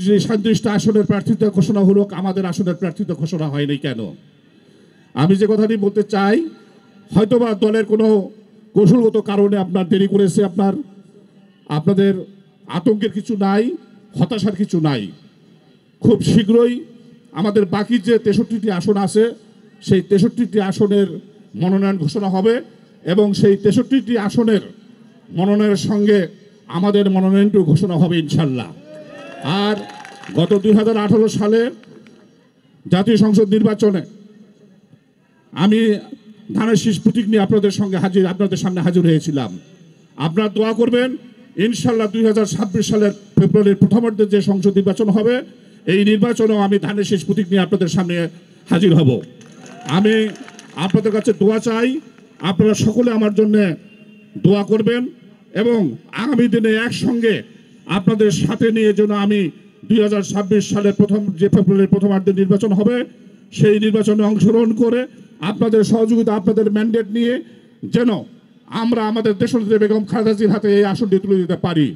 যে 37টা আসনের প্রার্থিতা ঘোষণা হলো, আমাদের আসনের প্রার্থিতা ঘোষণা হয়নি কেন? আমি যে কথাটি বলতে চাই, হয়তোবা দলের কোনো কৌশলগত কারণে আপনার দেরি করেছে, আপনাদের আতঙ্কের কিছু নাই, হতাশার কিছু নাই। খুব শীঘ্রই আমাদের বাকি যে 63টি আসন আছে, সেই 63টি আসনের মনোনয়ন ঘোষণা হবে এবং সেই 63টি আসনের মনোনয়নের সঙ্গে আমাদের মনোনয়নটিও ঘোষণা হবে ইনশাল্লাহ। আর গত 2018 সালে জাতীয় সংসদ নির্বাচনে আমি ধানের শীষ প্রতীক নিয়ে আপনাদের সামনে হাজির হয়েছিলাম। আপনারা দোয়া করবেন, ইনশাল্লাহ 2026 সালের ফেব্রুয়ারির প্রথমার্ধে যে সংসদ নির্বাচন হবে, এই নির্বাচনেও আমি ধানের শীষ প্রতীক নিয়ে আপনাদের সামনে হাজির হব। আমি আপনাদের কাছে দোয়া চাই, আপনারা সকলে আমার জন্য দোয়া করবেন এবং আগামী দিনে একসঙ্গে আপনাদের সাথে নিয়ে যেন আমি 2026 সালের ফেব্রুয়ারির প্রথমার্ধে নির্বাচন হবে, সেই নির্বাচনে অংশগ্রহণ করে আপনাদের সহযোগিতা, আপনাদের ম্যান্ডেট নিয়ে যেন আমরা আমাদের দেশনেত্রী বেগম খালেদা জিয়ার হাতে এই আসনটি তুলে দিতে পারি।